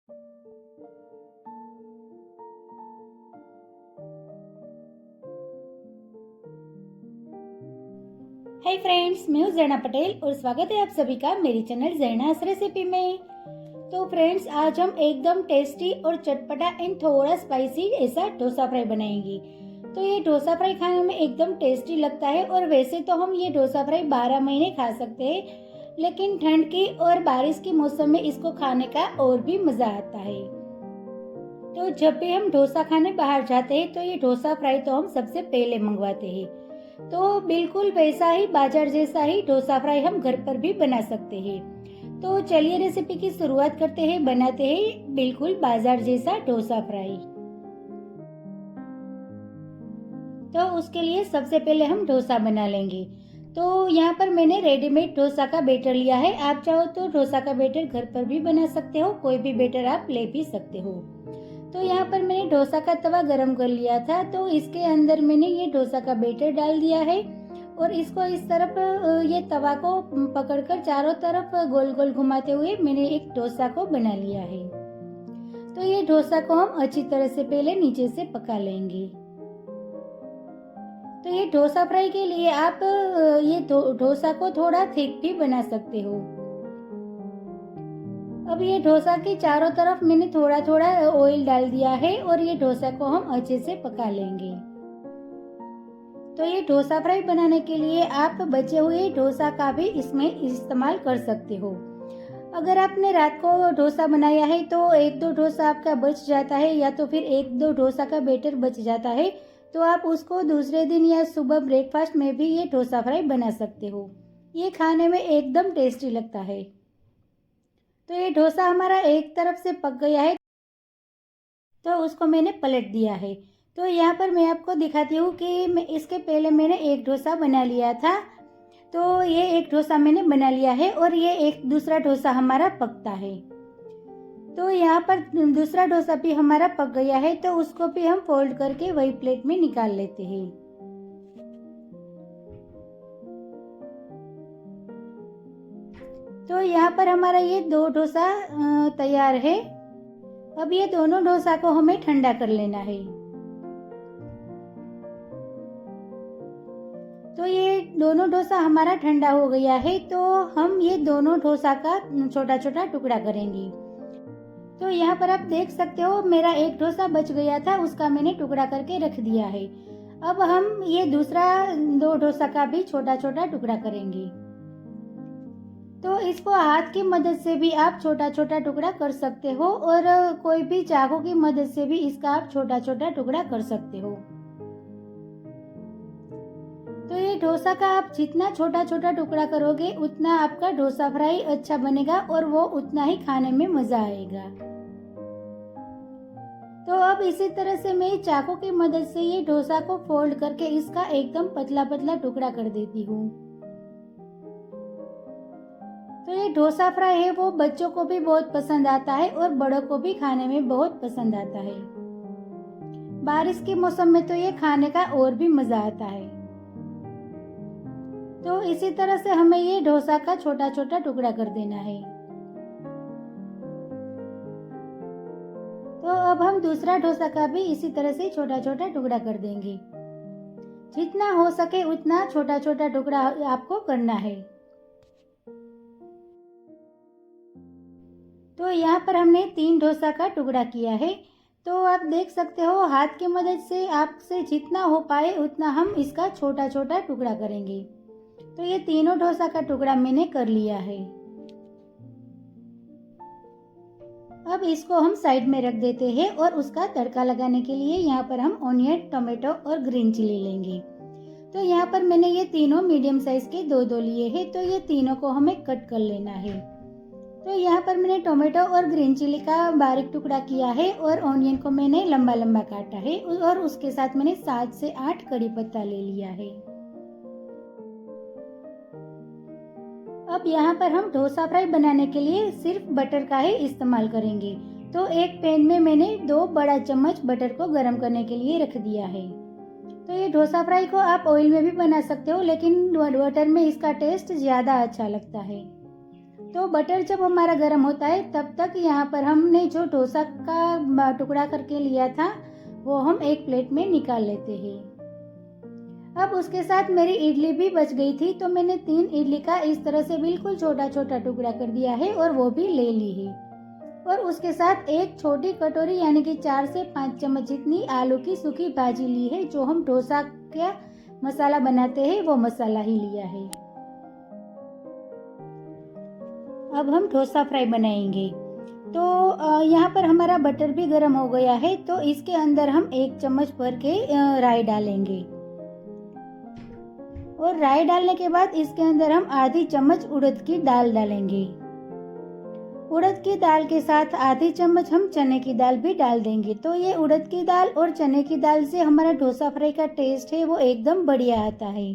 Hi friends, मैं हूँ जैना पटेल और स्वागत है आप सभी का मेरी चैनल जैनास रेसिपी में। तो फ्रेंड्स, आज हम एकदम टेस्टी और चटपटा एंड थोड़ा स्पाइसी ऐसा डोसा फ्राई बनाएंगे। तो ये डोसा फ्राई खाने में एकदम टेस्टी लगता है और वैसे तो हम ये डोसा फ्राई 12 महीने खा सकते हैं, लेकिन ठंड की और बारिश के मौसम में इसको खाने का और भी मजा आता है। तो जब भी हम डोसा खाने बाहर जाते हैं तो ये डोसा फ्राई तो हम सबसे पहले मंगवाते हैं। तो बिल्कुल वैसा ही बाजार जैसा ही डोसा फ्राई हम घर पर भी बना सकते हैं। तो चलिए रेसिपी की शुरुआत करते हैं, बनाते हैं बिल्कुल बाजार जैसा डोसा फ्राई। तो उसके लिए सबसे पहले हम डोसा बना लेंगे। तो यहाँ पर मैंने रेडीमेड डोसा का बैटर लिया है। आप चाहो तो डोसा का बैटर घर पर भी बना सकते हो, कोई भी बैटर आप ले भी सकते हो। तो यहाँ पर मैंने डोसा का तवा गरम कर लिया था, तो इसके अंदर मैंने ये डोसा का बैटर डाल दिया है और इसको इस तरफ ये तवा को पकड़कर चारों तरफ गोल गोल घुमाते हुए मैंने एक डोसा को बना लिया है। तो ये डोसा को हम अच्छी तरह से पहले नीचे से पका लेंगे। तो ये डोसा फ्राई के लिए आप ये डोसा को थोड़ा थिक भी बना सकते हो। अब ये डोसा के चारों तरफ मैंने थोड़ा थोड़ा ऑयल डाल दिया है और ये डोसा को हम अच्छे से पका लेंगे। तो ये डोसा फ्राई बनाने के लिए आप बचे हुए डोसा का भी इसमें इस्तेमाल कर सकते हो। अगर आपने रात को डोसा बनाया है तो एक दो डोसा आपका बच जाता है, या तो फिर एक दो डोसा का बैटर बच जाता है, तो आप उसको दूसरे दिन या सुबह ब्रेकफास्ट में भी ये डोसा फ्राई बना सकते हो। ये खाने में एकदम टेस्टी लगता है। तो ये डोसा हमारा एक तरफ से पक गया है, तो उसको मैंने पलट दिया है। तो यहाँ पर मैं आपको दिखाती हूँ कि इसके पहले मैंने एक डोसा बना लिया था। तो ये एक डोसा मैंने बना लिया है और ये एक दूसरा डोसा हमारा पकता है। तो यहाँ पर दूसरा डोसा भी हमारा पक गया है, तो उसको भी हम फोल्ड करके वही प्लेट में निकाल लेते हैं। तो यहाँ पर हमारा ये दो डोसा तैयार है। अब ये दोनों डोसा को हमें ठंडा कर लेना है। तो ये दोनों डोसा हमारा ठंडा हो गया है, तो हम ये दोनों डोसा का छोटा छोटा टुकड़ा करेंगे। तो यहाँ पर आप देख सकते हो मेरा एक डोसा बच गया था, उसका मैंने टुकड़ा करके रख दिया है। अब हम ये दूसरा दो डोसा का भी छोटा छोटा टुकड़ा करेंगे। तो इसको हाथ की मदद से भी आप छोटा छोटा टुकड़ा कर सकते हो और कोई भी चाकू की मदद से भी इसका आप छोटा छोटा टुकड़ा कर सकते हो। तो ये डोसा का आप जितना छोटा छोटा टुकड़ा करोगे उतना आपका डोसा फ्राई अच्छा बनेगा और वो उतना ही खाने में मजा आएगा। तो अब इसी तरह से मैं चाकू की मदद से ये डोसा को फोल्ड करके इसका एकदम पतला पतला टुकड़ा कर देती हूँ। तो ये डोसा फ्राई है वो बच्चों को भी बहुत पसंद आता है और बड़ों को भी खाने में बहुत पसंद आता है। बारिश के मौसम में तो ये खाने का और भी मजा आता है। तो इसी तरह से हमें ये डोसा का छोटा छोटा टुकड़ा कर देना है। तो अब हम दूसरा डोसा का भी इसी तरह से छोटा छोटा टुकड़ा कर देंगे। जितना हो सके उतना छोटा छोटा टुकड़ा आपको करना है। तो यहाँ पर हमने 3 डोसा का टुकड़ा किया है। तो आप देख सकते हो हाथ की मदद से आपसे जितना हो पाए उतना हम इसका छोटा छोटा टुकड़ा करेंगे। तो ये तीनों डोसा का टुकड़ा मैंने कर लिया है। अब इसको हम साइड में रख देते हैं और उसका तड़का लगाने के लिए यहाँ पर हम ऑनियन, टोमेटो और ग्रीन चिली लेंगे। तो यहाँ पर मैंने ये तीनों मीडियम साइज के दो दो लिए हैं, तो ये तीनों को हमें कट कर लेना है। तो यहाँ पर मैंने टोमेटो और ग्रीन चिली का बारीक टुकड़ा किया है और ऑनियन को मैंने लंबा लंबा काटा है और उसके साथ मैंने 7 से 8 कड़ी पत्ता ले लिया है। अब यहाँ पर हम डोसा फ्राई बनाने के लिए सिर्फ बटर का ही इस्तेमाल करेंगे। तो एक पैन में मैंने 2 बड़ा चम्मच बटर को गर्म करने के लिए रख दिया है। तो ये डोसा फ्राई को आप ऑयल में भी बना सकते हो, लेकिन बटर में इसका टेस्ट ज़्यादा अच्छा लगता है। तो बटर जब हमारा गर्म होता है तब तक यहाँ पर हमने जो डोसा का टुकड़ा करके लिया था वो हम एक प्लेट में निकाल लेते हैं। अब उसके साथ मेरी इडली भी बच गई थी, तो मैंने 3 इडली का इस तरह से बिल्कुल छोटा छोटा टुकड़ा कर दिया है और वो भी ले ली है। और उसके साथ एक छोटी कटोरी यानी कि 4 से 5 चम्मच जितनी आलू की सूखी भाजी ली है। जो हम डोसा का मसाला बनाते हैं वो मसाला ही लिया है। अब हम डोसा फ्राई बनाएंगे। तो यहाँ पर हमारा बटर भी गर्म हो गया है, तो इसके अंदर हम 1 चम्मच भर के राई डालेंगे। और राई डालने के बाद इसके अंदर हम आधी चम्मच उड़द की दाल डालेंगे। उड़द की दाल के साथ आधी चम्मच हम चने की दाल भी डाल देंगे। तो ये उड़द की दाल और चने की दाल से हमारा डोसा फ्राई का टेस्ट है वो एकदम बढ़िया आता है।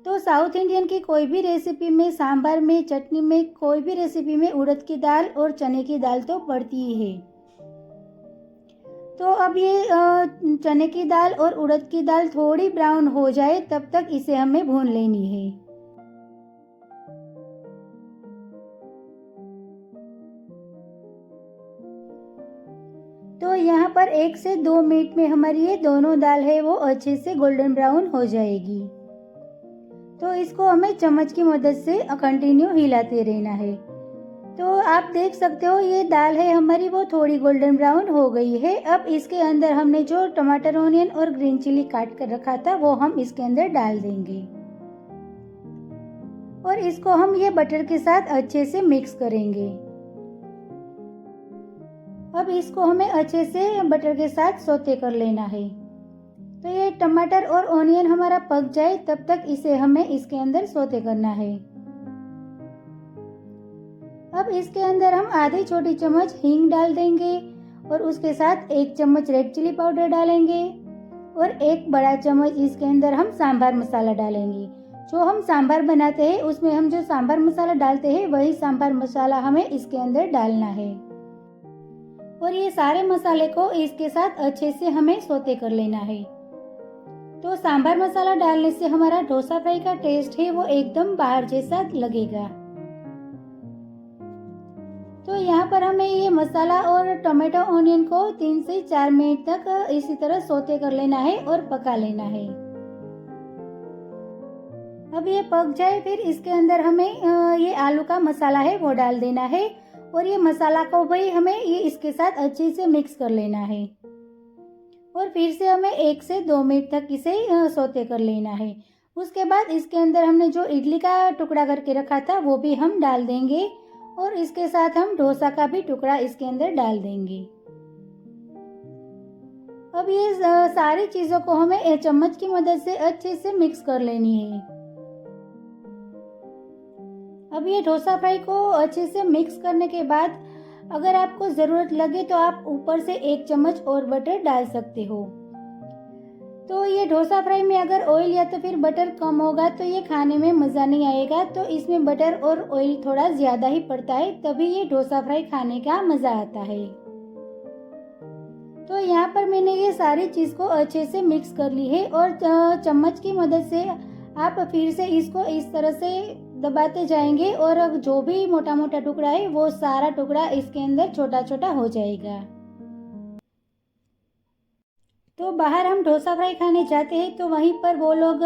तो साउथ इंडियन की कोई भी रेसिपी में, सांभर में, चटनी में, कोई भी रेसिपी में उड़द की दाल और चने की दाल तो पड़ती ही है। तो अब ये चने की दाल और उड़द की दाल थोड़ी ब्राउन हो जाए तब तक इसे हमें भून लेनी है। तो यहाँ पर 1 से 2 मिनट में हमारी ये दोनों दाल है वो अच्छे से गोल्डन ब्राउन हो जाएगी। तो इसको हमें चम्मच की मदद से कंटिन्यू हिलाते रहना है। तो आप देख सकते हो ये दाल है हमारी वो थोड़ी गोल्डन ब्राउन हो गई है। अब इसके अंदर हमने जो टमाटर, ऑनियन और ग्रीन चिली काट कर रखा था वो हम इसके अंदर डाल देंगे और इसको हम ये बटर के साथ अच्छे से मिक्स करेंगे। अब इसको हमें अच्छे से बटर के साथ सौते कर लेना है। तो ये टमाटर और ऑनियन हमारा पक जाए तब तक इसे हमें इसके अंदर सौते करना है। अब इसके अंदर हम आधी छोटी चम्मच हींग डाल देंगे और उसके साथ 1 चम्मच रेड चिली पाउडर डालेंगे और 1 बड़ा चम्मच इसके अंदर हम सांभर मसाला डालेंगे। जो हम सांभर बनाते हैं उसमें हम जो सांभर मसाला डालते हैं वही सांभर मसाला हमें इसके अंदर डालना है। और ये सारे मसाले को इसके साथ अच्छे से हमें सौते कर लेना है। तो सांभर मसाला डालने से हमारा डोसा फ्राई का टेस्ट है वो एकदम बाहर जैसा लगेगा। तो यहाँ पर हमें ये मसाला और टमाटो ऑनियन को 3 से 4 मिनट तक इसी तरह सौते कर लेना है और पका लेना है। अब ये पक जाए फिर इसके अंदर हमें ये आलू का मसाला है वो डाल देना है और ये मसाला को भी हमें ये इसके साथ अच्छे से मिक्स कर लेना है और फिर से हमें 1 से 2 मिनट तक इसे सौते कर लेना है। उसके बाद इसके अंदर हमने जो इडली का टुकड़ा करके रखा था वो भी हम डाल देंगे और इसके साथ हम डोसा का भी टुकड़ा इसके अंदर डाल देंगे। अब ये सारी चीजों को हमें चम्मच की मदद से अच्छे से मिक्स कर लेनी है। अब ये डोसा फ्राई को अच्छे से मिक्स करने के बाद अगर आपको ज़रूरत लगे तो आप ऊपर से 1 चम्मच और बटर डाल सकते हो। तो ये डोसा फ्राई में अगर ऑयल या तो फिर बटर कम होगा तो ये खाने में मज़ा नहीं आएगा। तो इसमें बटर और ऑयल थोड़ा ज़्यादा ही पड़ता है, तभी ये डोसा फ्राई खाने का मज़ा आता है। तो यहाँ पर मैंने ये सारी चीज़ को अच्छे से मिक्स कर ली है और चम्मच की मदद से आप फिर से इसको इस तरह से दबाते जाएंगे और जो भी मोटा मोटा टुकड़ा है वो सारा टुकड़ा इसके अंदर छोटा छोटा हो जाएगा। तो बाहर हम डोसा फ्राई खाने जाते हैं तो वहीं पर वो लोग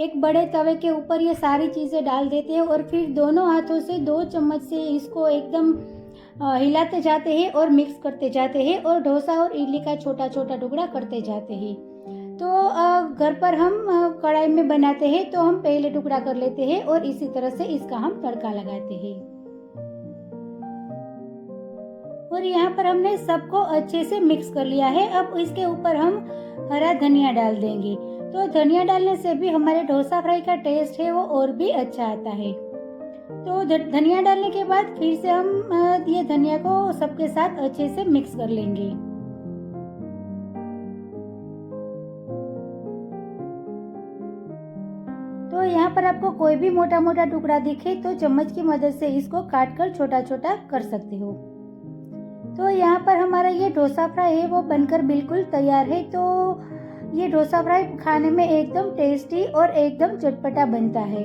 एक बड़े तवे के ऊपर ये सारी चीज़ें डाल देते हैं और फिर दोनों हाथों से 2 चम्मच से इसको एकदम हिलाते जाते हैं और मिक्स करते जाते हैं और डोसा और इडली का छोटा छोटा टुकड़ा करते जाते हैं। तो घर पर हम कढ़ाई में बनाते हैं तो हम पहले टुकड़ा कर लेते हैं और इसी तरह से इसका हम तड़का लगाते हैं। और यहाँ पर हमने सबको अच्छे से मिक्स कर लिया है। अब इसके ऊपर हम हरा धनिया डाल देंगे। तो धनिया डालने से भी हमारे डोसा फ्राई का टेस्ट है वो और भी अच्छा आता है। तो धनिया डालने के बाद फिर से हम ये धनिया को सबके साथ अच्छे से मिक्स कर लेंगे। तो यहाँ पर आपको कोई भी मोटा मोटा टुकड़ा दिखे तो चम्मच की मदद से इसको काट कर छोटा छोटा कर सकते हो। तो यहाँ पर हमारा ये डोसा फ्राई है वो बनकर बिल्कुल तैयार है। तो ये डोसा फ्राई खाने में एकदम टेस्टी और एकदम चटपटा बनता है।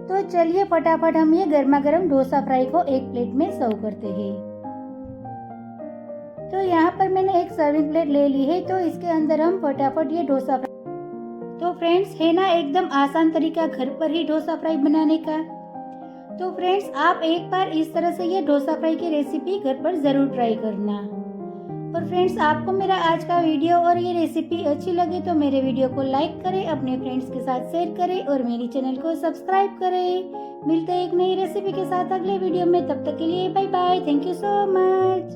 तो चलिए फटाफट हम ये गर्मा गर्म डोसा फ्राई को एक प्लेट में सर्व करते हैं। तो यहाँ पर मैंने एक सर्विंग प्लेट ले ली है, तो इसके अंदर हम फटाफट ये डोसा फ्राई। तो फ्रेंड्स है ना एकदम आसान तरीका घर पर ही डोसा फ्राई बनाने का। तो फ्रेंड्स आप एक बार इस तरह से ये डोसा फ्राई की रेसिपी घर पर ज़रूर ट्राई करना। और फ्रेंड्स आपको मेरा आज का वीडियो और ये रेसिपी अच्छी लगे तो मेरे वीडियो को लाइक करें, अपने फ्रेंड्स के साथ शेयर करें और मेरी चैनल को सब्सक्राइब करें। मिलते हैं एक नई रेसिपी के साथ अगले वीडियो में, तब तक के लिए bye bye. Thank you so much.